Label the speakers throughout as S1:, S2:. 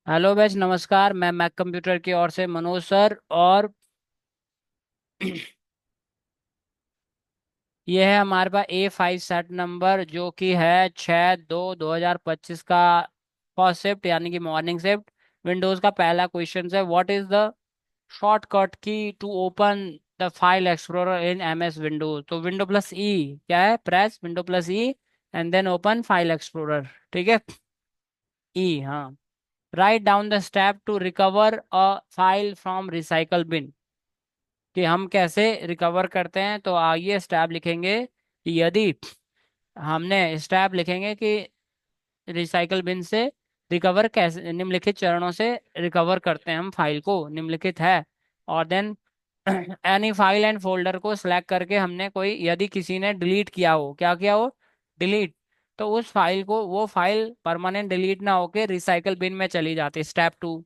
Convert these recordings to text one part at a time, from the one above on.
S1: Hello batch, नमस्कार। मैं Mac computer की ओर से मनोज सर। और ये है हमारे पास A5 सेट नंबर, जो कि है 6/2/2025 का फर्स्ट शिफ्ट यानी कि मॉर्निंग शिफ्ट। विंडोज का पहला क्वेश्चन है, what is the shortcut key to open the file explorer in MS Windows. तो विंडो प्लस ई, क्या है, press window plus E and then open file explorer. ठीक है, ई, हाँ। Write down the step to recover a file from recycle bin. कि हम कैसे recover करते हैं, तो आइए स्टेप लिखेंगे कि यदि हमने स्टेप लिखेंगे कि रिसाइकल बिन से रिकवर कैसे, निम्नलिखित चरणों से रिकवर करते हैं हम फाइल को, निम्नलिखित है। और then any file and folder को सिलेक्ट करके हमने कोई, यदि किसी ने डिलीट किया हो, क्या किया हो, डिलीट, तो उस फाइल को, वो फाइल परमानेंट डिलीट ना होके रिसाइकल बिन में चली जाती है। स्टेप 2,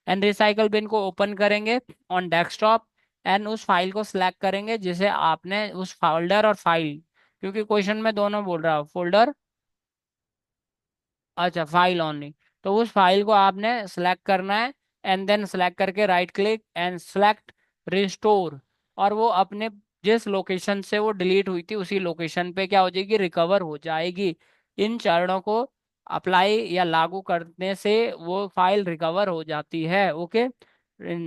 S1: एंड रिसाइकल बिन को ओपन करेंगे ऑन डेस्कटॉप एंड उस फाइल को सिलेक्ट करेंगे जिसे आपने, उस फोल्डर और फाइल, क्योंकि क्वेश्चन में दोनों बोल रहा हूँ, फोल्डर, अच्छा फाइल ओनली। तो उस फाइल को आपने सेलेक्ट करना है एंड देन सेलेक्ट करके right click and select restore. और वो अपने जिस लोकेशन से वो डिलीट हुई थी उसी लोकेशन पे क्या हो जाएगी, रिकवर हो जाएगी। इन चरणों को अप्लाई या लागू करने से वो फाइल रिकवर हो जाती है। Okay.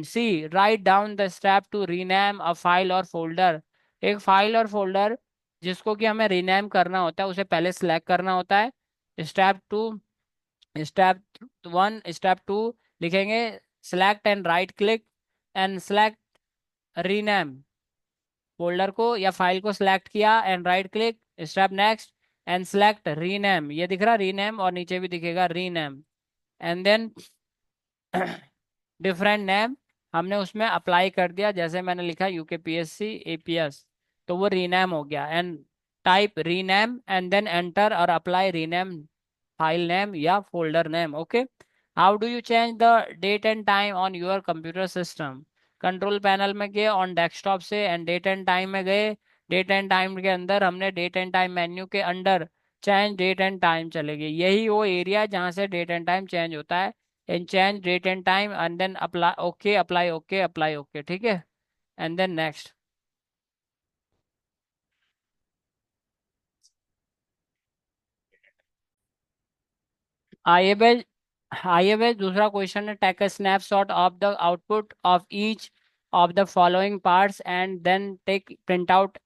S1: C, write down the step to rename a file और फोल्डर। एक फाइल और फोल्डर जिसको कि हमें रीनेम करना होता है उसे पहले सिलेक्ट करना होता है। स्टेप 2, स्टेप 1, स्टेप 2 लिखेंगे, select and right click and select rename. Folder को या फाइल को सिलेक्ट किया and right click, step next and select rename. ये दिख रहा रीनेम, और नीचे भी दिखेगा rename. And then different name हमने उसमें अप्लाई कर दिया, जैसे मैंने लिखा UKPSC APS, तो वो रीनेम हो गया। And type rename and then enter और अप्लाई रीनेम फाइल नेम या folder name. Okay. How do you change the date and time on your computer system. Control panel में गए ऑन डेस्कटॉप से and date and time में गए। Date and time के अंदर हमने डेट एंड टाइम मेन्यू के under change date and time चलेगी। यही वो एरिया जहाँ से डेट एंड टाइम चेंज होता है। and change date and time and then apply okay, apply okay, apply okay, ठीक है। and then next। आइए भाई, आइए भाई, दूसरा क्वेश्चन है, take a snapshot of the output of each of the following parts and then take print out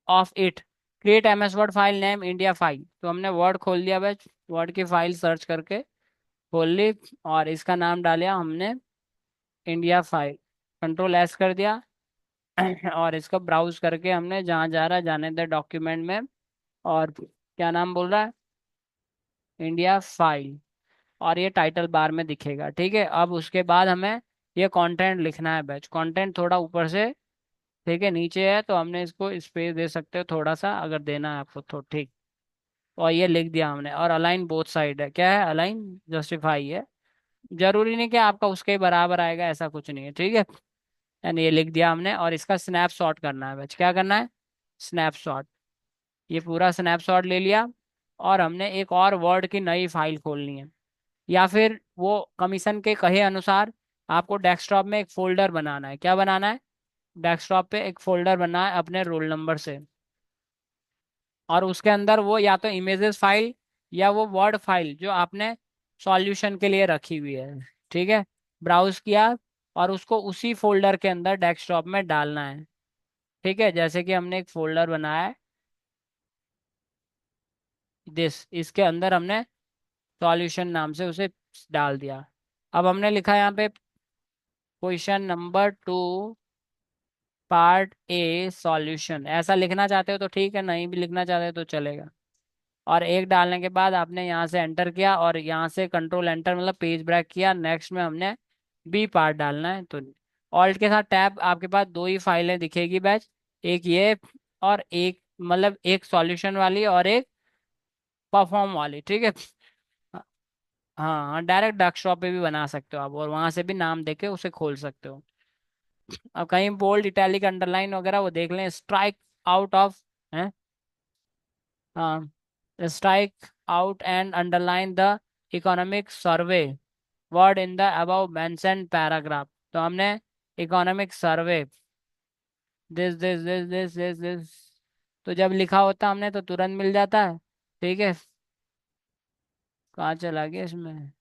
S1: of it. Create MS word file name India file. तो हमने वर्ड खोल लिया भाई, वर्ड की फाइल सर्च करके खोल ली और इसका नाम डालिया हमने इंडिया फाइल। कंट्रोल S कर दिया और इसको ब्राउज करके हमने जहाँ जा रहा है जाने दे डॉक्यूमेंट में। और क्या नाम बोल रहा है, इंडिया फाइल। और ये टाइटल बार में दिखेगा, ठीक है। अब उसके बाद हमें ये कंटेंट लिखना है बैच, कंटेंट थोड़ा ऊपर से, ठीक है, नीचे है तो हमने इसको स्पेस दे सकते हो थोड़ा सा अगर देना है आपको तो, ठीक। और ये लिख दिया हमने, और अलाइन बोथ साइड है, क्या है, अलाइन जस्टिफाई है। जरूरी नहीं कि आपका उसके ही बराबर आएगा, ऐसा कुछ नहीं है, ठीक है। एंड ये लिख दिया हमने, और इसका स्नैपशॉट करना है बैच, क्या करना है, स्नैपशॉट। ये पूरा स्नैपशॉट ले लिया। और हमने एक और वर्ड की नई फाइल खोलनी है, या फिर वो कमीशन के कहे अनुसार आपको डेस्कटॉप में एक फोल्डर बनाना है। क्या बनाना है, डेस्कटॉप पे एक फोल्डर बनाना है अपने रोल नंबर से। और उसके अंदर वो या तो इमेजेस फाइल या वो वर्ड फाइल जो आपने सॉल्यूशन के लिए रखी हुई है, ठीक है। ब्राउज किया और उसको उसी फोल्डर के अंदर डेस्कटॉप में डालना है, ठीक है। जैसे कि हमने एक फोल्डर बनाया है दिस, इसके अंदर हमने सॉल्यूशन नाम से उसे डाल दिया। अब हमने लिखा यहाँ पे question number 2 part A solution, ऐसा लिखना चाहते हो तो ठीक है, नहीं भी लिखना चाहते हो तो चलेगा। और एक डालने के बाद आपने यहाँ से एंटर किया और यहाँ से कंट्रोल एंटर मतलब पेज ब्रेक किया। नेक्स्ट में हमने B पार्ट डालना है, तो ऑल्ट के साथ टैब, आपके पास दो ही फाइलें दिखेगी बैच, एक ये और एक, मतलब एक सॉल्यूशन वाली और एक परफॉर्म वाली, ठीक है। हाँ हाँ, डायरेक्ट डेस्कटॉप पे भी बना सकते हो आप, और वहां से भी नाम देके उसे खोल सकते हो। अब कहीं बोल्ड इटैलिक अंडरलाइन वगैरह वो देख लें, स्ट्राइक आउट ऑफ है, हाँ, strike out and underline the economic survey. Word in the above mentioned paragraph. तो हमने इकोनॉमिक सर्वे, दिस, तो जब लिखा होता हमने तो तुरंत मिल जाता है। ठीक है, कहाँ चला गया इसमें,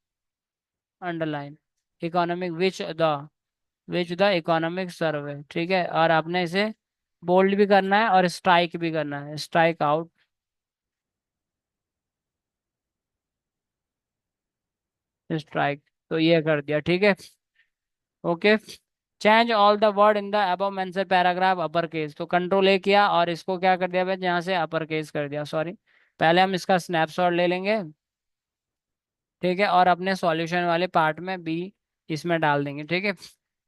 S1: underline, economic which the economic survey. ठीक है, और आपने इसे बोल्ड भी करना है और स्ट्राइक भी करना है, स्ट्राइक आउट, स्ट्राइक। तो ये कर दिया, ठीक है। Okay, change all the word in the above mention paragraph upper case. तो कंट्रोल ए किया और इसको क्या कर दिया भाई, यहाँ से अपर केस कर दिया, सॉरी। पहले हम इसका स्नैपशॉट ले लेंगे, ठीक है, और अपने सॉल्यूशन वाले पार्ट में बी इसमें डाल देंगे, ठीक है।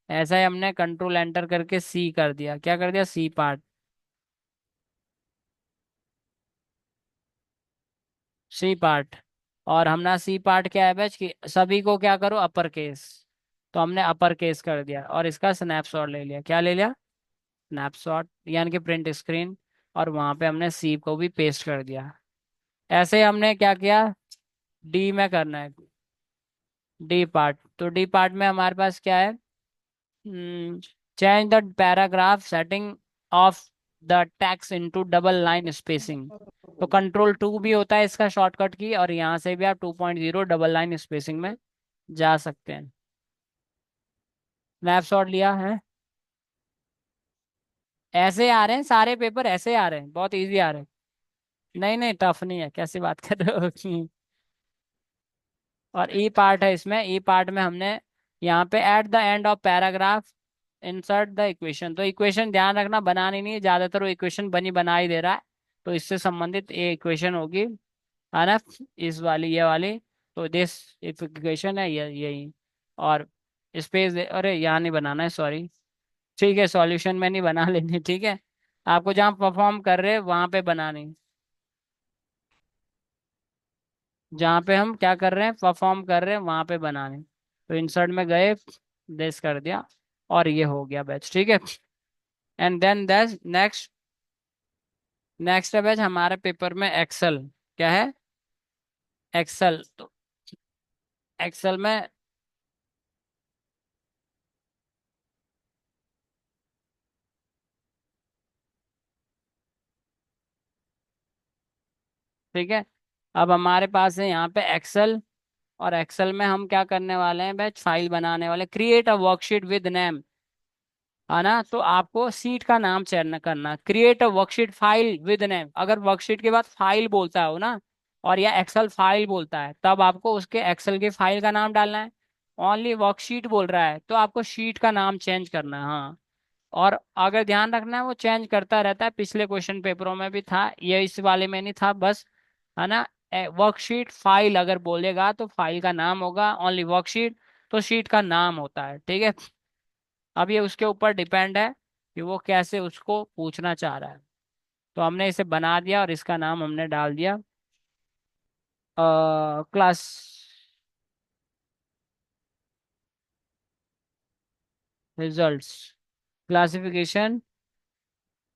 S1: ऐसा ही हमने कंट्रोल एंटर करके सी कर दिया, क्या कर दिया, सी पार्ट, सी पार्ट। और हमने सी पार्ट क्या है बैच कि सभी को क्या करो, अपर केस। तो हमने अपर केस कर दिया और इसका स्नैपशॉट ले लिया, क्या ले लिया, स्नैपशॉट यानी कि प्रिंट स्क्रीन। और वहां पे हमने सी को भी पेस्ट कर दिया। ऐसे हमने क्या किया, डी में करना है, डी पार्ट। तो डी पार्ट में हमारे पास क्या है, change the paragraph setting of the text into double line spacing. तो कंट्रोल टू भी होता है इसका शॉर्टकट की, और यहाँ से भी आप 2.0 डबल लाइन स्पेसिंग में जा सकते हैं। स्नैपशॉट लिया है, ऐसे आ रहे हैं सारे पेपर, ऐसे आ रहे हैं, बहुत इजी आ रहे हैं। नहीं नहीं, टफ नहीं है, कैसी बात कर रहे हो। और ई पार्ट है इसमें, ई पार्ट में हमने यहाँ पे at the end of paragraph insert the equation. तो इक्वेशन ध्यान रखना बनानी नहीं है, ज्यादातर वो इक्वेशन बना ही दे रहा है। तो इससे संबंधित ये इक्वेशन होगी, है ना, इस वाली, ये वाली। तो दिस इक्वेशन है ये, यही। और स्पेस, अरे यहाँ नहीं बनाना है, सॉरी। ठीक है, सॉल्यूशन में नहीं बना लेनी, ठीक है। आपको जहाँ परफॉर्म कर रहे हैं वहां पे बनानी, जहाँ पे हम क्या कर रहे हैं, परफॉर्म कर रहे हैं वहां पे बनाने। तो इंसर्ट में गए, दिस कर दिया, और ये हो गया बैच, ठीक है। And then that next, next है बैच हमारे पेपर में एक्सेल। क्या है, एक्सेल। तो एक्सेल में, ठीक है, अब हमारे पास है यहाँ पे एक्सेल। और एक्सेल में हम क्या करने वाले हैं बैच, फाइल बनाने वाले, create a worksheet with name, है ना। तो आपको सीट का नाम चयन करना, create a worksheet file with name. अगर वर्कशीट के बाद फाइल बोलता हो ना, और या एक्सेल फाइल बोलता है, तब आपको उसके एक्सेल की फाइल का नाम डालना है। ओनली वर्कशीट बोल रहा है तो आपको शीट का नाम चेंज करना है, हाँ। और अगर ध्यान रखना है वो चेंज करता रहता है, पिछले क्वेश्चन पेपरों में भी था ये, इस वाले में नहीं था बस, है ना। वर्कशीट फाइल अगर बोलेगा तो फाइल का नाम होगा, ओनली वर्कशीट तो शीट का नाम होता है, ठीक है। अब ये उसके ऊपर डिपेंड है कि वो कैसे उसको पूछना चाह रहा है। तो हमने इसे बना दिया और इसका नाम हमने डाल दिया क्लास, रिजल्ट्स, क्लासिफिकेशन,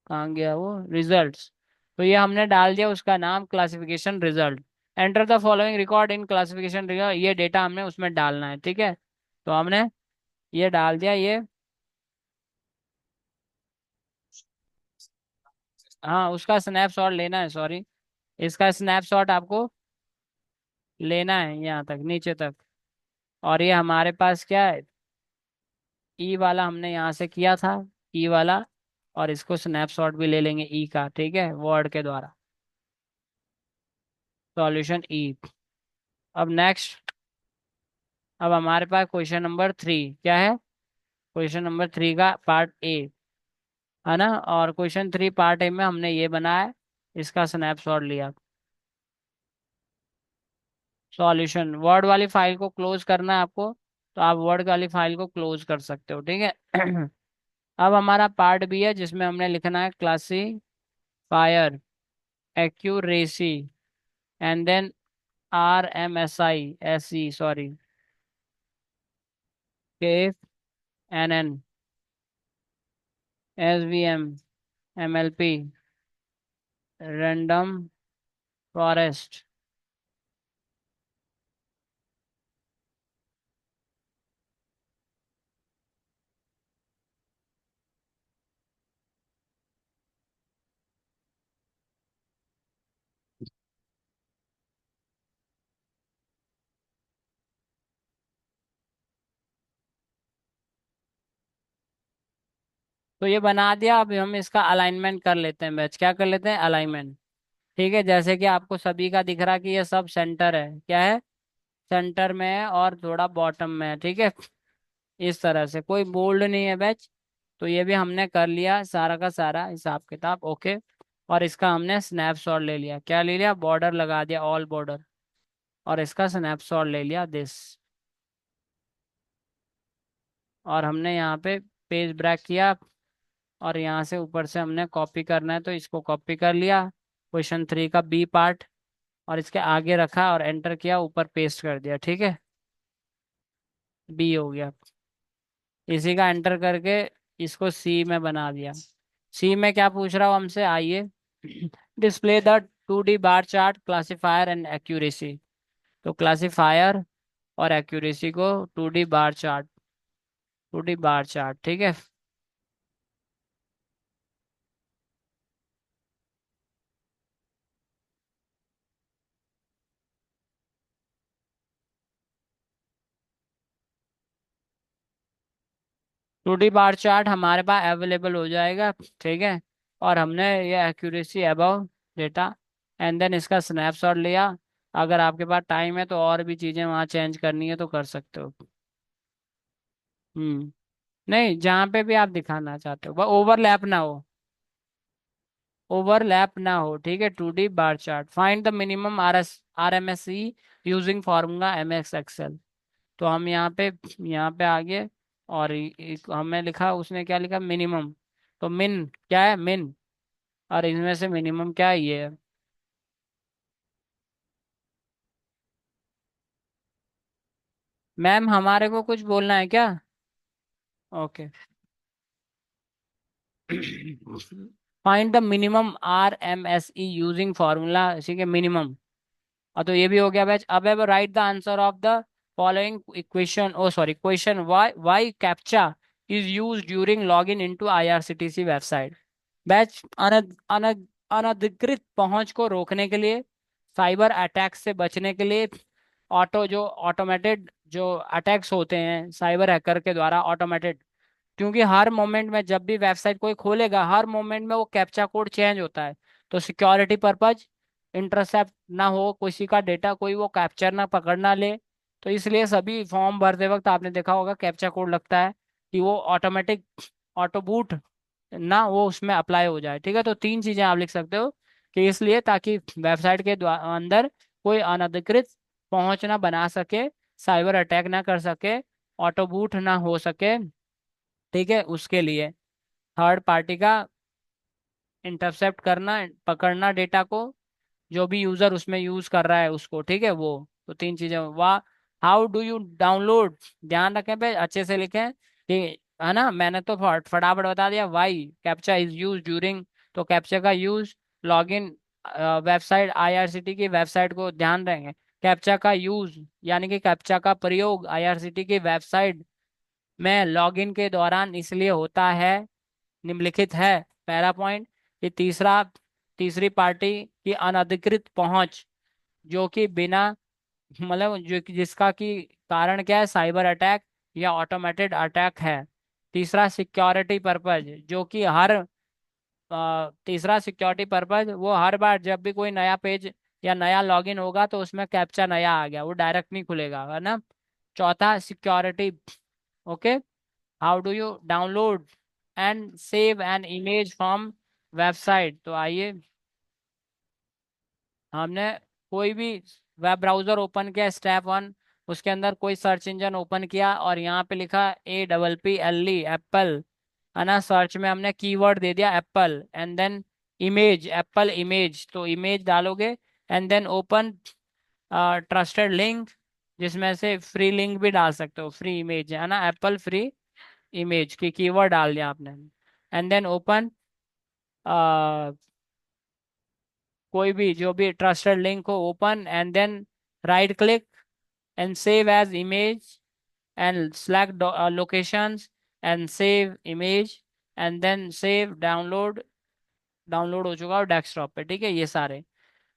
S1: कहाँ गया वो, रिजल्ट्स। तो ये हमने डाल दिया उसका नाम, classification result. Enter the following record in classification result, ये डेटा हमने उसमें डालना है, ठीक है। तो हमने ये डाल दिया, ये, हाँ उसका स्नैपशॉट लेना है, सॉरी। इसका स्नैपशॉट आपको लेना है यहाँ तक, नीचे तक। और ये हमारे पास क्या है, ई वाला हमने यहाँ से किया था, ई वाला। और इसको स्नैपशॉट भी ले लेंगे ई का, ठीक है, वर्ड के द्वारा, सॉल्यूशन ई। अब नेक्स्ट, अब हमारे पास क्वेश्चन नंबर 3 क्या है, क्वेश्चन नंबर 3 का पार्ट ए, है ना। और क्वेश्चन 3 पार्ट ए में हमने ये बनाया, इसका स्नैपशॉट लिया। सॉल्यूशन, वर्ड वाली फाइल को क्लोज करना है आपको, तो आप वर्ड वाली फाइल को क्लोज कर सकते हो, ठीक है। अब हमारा पार्ट बी है जिसमें हमने लिखना है classifier, accuracy, and then RMSI SE, sorry, KNN, SVM, MLP, random forest, तो ये बना दिया। अब हम इसका अलाइनमेंट कर लेते हैं बैच, क्या कर लेते हैं, अलाइनमेंट। ठीक है, जैसे कि आपको सभी का दिख रहा कि ये सब सेंटर है, क्या है, सेंटर में है और थोड़ा बॉटम में है। ठीक है, इस तरह से कोई बोल्ड नहीं है बैच। तो ये भी हमने कर लिया सारा का सारा हिसाब किताब, ओके। और इसका हमने स्नैपशॉट ले लिया, क्या ले लिया, बॉर्डर लगा दिया, ऑल बॉर्डर। और इसका स्नैपशॉट ले लिया दिस। और हमने यहाँ पे पेज ब्रेक किया। और यहाँ से ऊपर से हमने कॉपी करना है तो इसको कॉपी कर लिया, क्वेश्चन 3 का बी पार्ट। और इसके आगे रखा और एंटर किया, ऊपर पेस्ट कर दिया। ठीक है, बी हो गया। इसी का एंटर करके इसको सी में बना दिया। सी में क्या पूछ रहा हूँ हमसे, आइए। Display the 2D bar chart, classifier and accuracy. तो क्लासीफायर और एक्यूरेसी को 2D bar chart, 2D bar chart, ठीक है। 2D बार चार्ट हमारे पास अवेलेबल हो जाएगा। ठीक है, और हमने ये accuracy above data, and then इसका स्नैपशॉट लिया। अगर आपके पास टाइम है तो और भी चीज़ें वहाँ चेंज करनी है तो कर सकते हो। नहीं, जहाँ पे भी आप दिखाना चाहते हो, बस ओवरलैप ना हो, ओवरलैप ना हो। ठीक है, 2D bar chart, find the minimum RMSE using formula MX Excel। तो हम यहाँ पे आ गए। और हमें लिखा, उसने क्या लिखा, मिनिमम। तो मिन क्या है, मिन। और इनमें से मिनिमम क्या है, ये है। मैम हमारे को कुछ बोलना है क्या? Okay. Find the minimum RMSE using formula, ठीक है, मिनिमम। और तो ये भी हो गया बैच। अब write the answer of the following equation, oh sorry, question, why captcha is use during log in to IRCTC website. Batch, अनधिकृत पहुंच को रोकने के लिए, साइबर अटैक से बचने के लिए, ऑटोमेटेड जो अटैक्स होते हैं साइबर हैकर के द्वारा, ऑटोमेटेड। क्योंकि हर मोमेंट में जब भी वेबसाइट कोई खोलेगा, हर मोमेंट में वो कैप्चा कोड चेंज होता है। तो सिक्योरिटी पर्पज, इंटरसेप्ट ना हो किसी का डेटा, कोई वो कैप्चर ना पकड़ ना ले। तो इसलिए सभी फॉर्म भरते वक्त आपने देखा होगा कैप्चा कोड लगता है, कि वो ऑटोमेटिक, ऑटो बूट ना वो उसमें अप्लाई हो जाए। ठीक है, तो 3 चीजें आप लिख सकते हो, कि इसलिए ताकि वेबसाइट के अंदर कोई अनधिकृत पहुंच ना बना सके, साइबर अटैक ना कर सके, ऑटो बूट ना हो सके। ठीक है, उसके लिए थर्ड पार्टी का इंटरसेप्ट करना, पकड़ना डेटा को, जो भी यूजर उसमें यूज कर रहा है उसको। ठीक है, वो तो 3 चीजें। वाह, हाउ डू यू डाउनलोड, ध्यान रखें पे, अच्छे से लिखें, ठीक है ना। मैंने तो फटाफट बता दिया। Why captcha is use during, तो कैप्चा का use log in website, IRCT की वेबसाइट को, ध्यान रहेंगे, कैप्चा का यूज यानी कि कैप्चा का प्रयोग IRCT की वेबसाइट में लॉगिन के दौरान इसलिए होता है, निम्नलिखित है। पहला पॉइंट, कि तीसरी पार्टी की अनधिकृत पहुंच, जो कि बिना, मतलब जो जिसका कि कारण क्या है, साइबर अटैक या ऑटोमेटेड अटैक है। तीसरा सिक्योरिटी पर्पज, जो कि तीसरा सिक्योरिटी पर्पज, वो हर बार जब भी कोई नया पेज या नया लॉगिन होगा तो उसमें कैप्चा नया आ गया, वो डायरेक्ट नहीं खुलेगा, है ना। चौथा security, okay. How do you download and save an image from website. तो आइए, हमने कोई भी वेब ब्राउजर ओपन किया, स्टेप 1, उसके अंदर कोई सर्च इंजन ओपन किया और यहाँ पे लिखा APPLE, एप्पल, है ना। सर्च में हमने कीवर्ड दे दिया apple, and then image, apple image, तो इमेज डालोगे। And then open trusted link, जिसमें से फ्री लिंक भी डाल सकते हो, फ्री इमेज, है ना, एप्पल फ्री इमेज की कीवर्ड डाल दिया आपने। एंड देन ओपन कोई भी जो भी ट्रस्टेड लिंक को open, and then right click and save as image, and select locations and save image, and then save download, download हो चुका है डेस्कटॉप पे। ठीक है, ये सारे।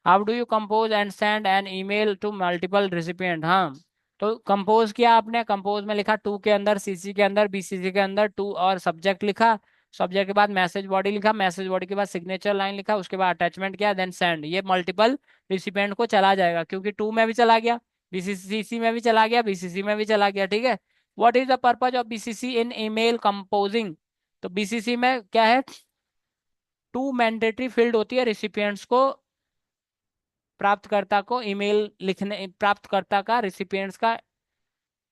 S1: How do you compose and send an email to multiple recipient. हाँ, तो कंपोज किया आपने, कंपोज में लिखा टू के अंदर, CC के अंदर, BCC के अंदर टू, और सब्जेक्ट लिखा, सब्जेक्ट के बाद मैसेज बॉडी लिखा, मैसेज बॉडी के बाद सिग्नेचर लाइन लिखा, उसके बाद अटैचमेंट किया, देन सेंड। ये मल्टीपल रिसिपिएंट को चला जाएगा, क्योंकि टू में भी चला गया, बीसीसी में भी चला गया, बीसीसी में भी चला गया, ठीक है। What is the purpose of BCC in email composing? तो बीसीसी में क्या है, टू मैंडेटरी फील्ड होती है रिसिपिएंट्स को, प्राप्तकर्ता को ईमेल लिखने, प्राप्तकर्ता का रिसिपिएंट्स का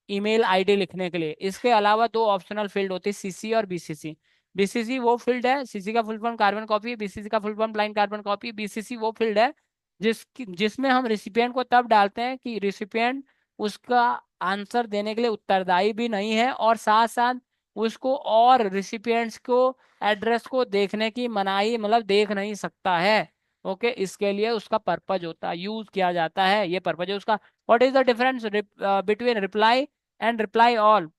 S1: ईमेल आईडी लिखने के लिए। इसके अलावा दो ऑप्शनल फील्ड होती है, सीसी और बीसीसी। बीसीसी वो फील्ड है, सीसी का full form carbon copy, BCC का full form blind carbon copy. BCC वो फील्ड है जिसमें हम रिसिपिएंट को तब डालते हैं कि रिसिपिएंट उसका आंसर देने के लिए उत्तरदायी भी नहीं है, और साथ साथ उसको और रिसिपिएंट्स को एड्रेस को देखने की मनाही, मतलब देख नहीं सकता है। ओके, इसके लिए उसका पर्पज होता है, यूज किया जाता है, ये पर्पज है उसका। What is the difference between reply and reply all?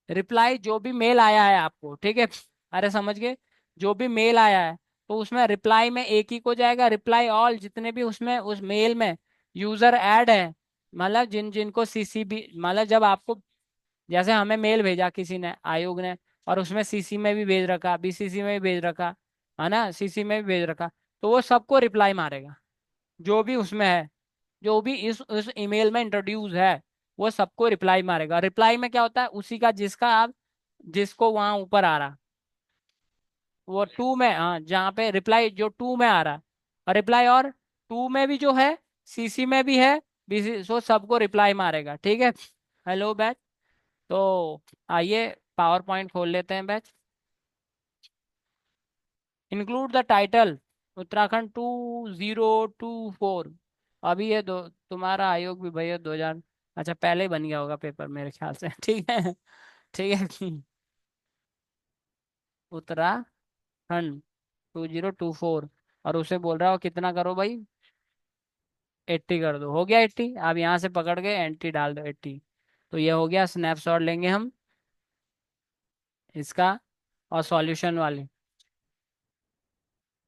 S1: Reply जो भी मेल आया है आपको, ठीक है, अरे समझ गए, जो भी मेल आया है तो उसमें रिप्लाई में एक ही को जाएगा। रिप्लाई ऑल जितने भी उसमें उस मेल में यूजर ऐड है, मतलब जिन जिनको सीसी भी, मतलब जब आपको, जैसे हमें मेल भेजा किसी ने, आयोग ने, और उसमें सीसी में भी भेज रखा, बीसीसी में भी भेज रखा, है ना, सीसी में भी भेज रखा, तो वो सबको रिप्लाई मारेगा। जो भी उसमें है, जो भी इस ईमेल में इंट्रोड्यूस है, वो सबको रिप्लाई मारेगा। रिप्लाई में क्या होता है, उसी का जिसका आप, जिसको वहां ऊपर आ रहा, वो टू में, हाँ, जहाँ पे रिप्लाई जो टू में आ रहा, और रिप्लाई और टू में भी जो है, सीसी में भी है, बीसी, सो सबको रिप्लाई मारेगा, ठीक है। Hello batch. तो आइए पावर पॉइंट खोल लेते हैं batch. Include the title Uttarakhand 2024। अभी ये दो तुम्हारा आयोग भी भैया 2000, अच्छा पहले ही बन गया होगा पेपर मेरे ख्याल से। ठीक है, ठीक है। उत्तराखंड 2024, और उसे बोल रहा हो कितना करो भाई, 80 कर दो, हो गया 80। आप यहाँ से पकड़ के एंटी डाल दो 80। तो ये हो गया, स्नैपशॉट लेंगे हम इसका, और सॉल्यूशन वाले,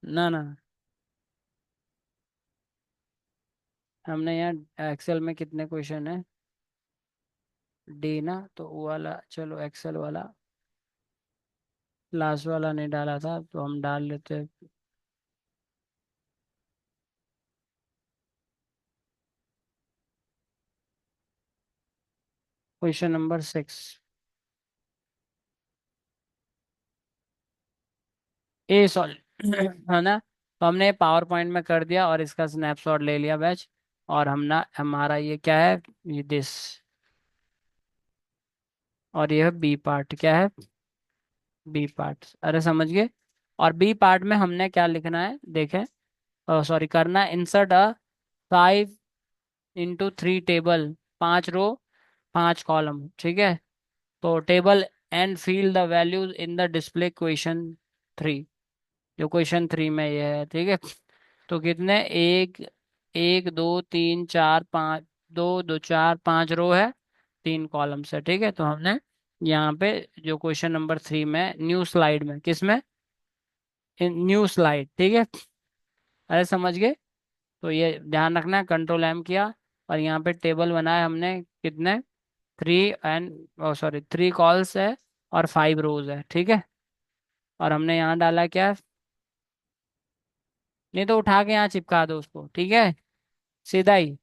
S1: ना ना, हमने यहाँ एक्सेल में कितने क्वेश्चन है, डी ना, तो वो वाला चलो एक्सेल वाला, लास्ट वाला नहीं डाला था तो हम डाल लेते। क्वेश्चन नंबर 6, ए सॉरी, है ना। तो हमने पावर पॉइंट में कर दिया और इसका स्नैपशॉट ले लिया बैच। और हम ना, हमारा ये क्या है, ये दिस, और ये है बी पार्ट, क्या है, बी पार्ट, अरे समझ गए। और बी पार्ट में हमने क्या लिखना है देखें, सॉरी, करना है insert a 5 into 3 table, 5 row 5 column, ठीक है। तो table and fill the values in the display question 3, जो क्वेश्चन 3 में ये है, ठीक है। तो कितने, एक, एक दो तीन चार पाँच, दो दो चार, 5 रो है, 3 कॉलम्स है, ठीक है। तो हमने यहाँ पे जो क्वेश्चन नंबर 3 में, न्यू स्लाइड में, किसमें, न्यू स्लाइड, ठीक है, अरे समझ गए। तो ये ध्यान रखना है, कंट्रोल एम किया, और यहाँ पे टेबल बनाया हमने, कितने, 3 एंड, सॉरी 3 कॉल्स है और 5 रोज है, ठीक है। और हमने यहाँ डाला क्या, नहीं तो उठा के यहाँ चिपका दो उसको, ठीक है, सीधा ही।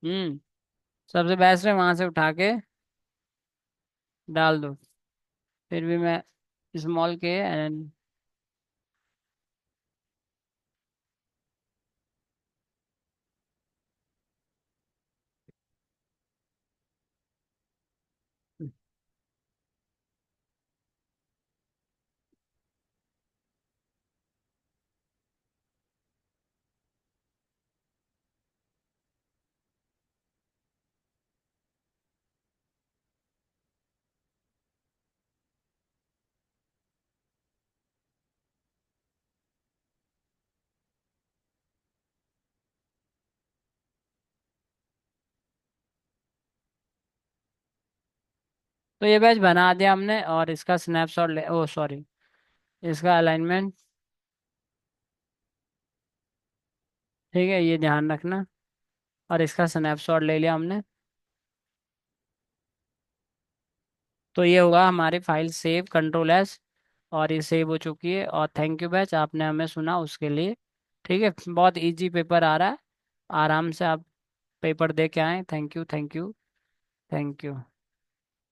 S1: हम्म, सबसे बेस्ट है वहां से उठा के डाल दो। फिर भी मैं स्मॉल के एंड, तो ये बैच बना दिया हमने, और इसका स्नैपशॉट ले, ओ सॉरी, इसका अलाइनमेंट, ठीक है, ये ध्यान रखना। और इसका स्नैपशॉट ले लिया हमने। तो ये होगा हमारी फाइल सेव, कंट्रोल एस, और ये सेव हो चुकी है। और थैंक यू बैच, आपने हमें सुना उसके लिए। ठीक है, बहुत इजी पेपर आ रहा है, आराम से आप पेपर दे के आए। Thank you, thank you, thank you.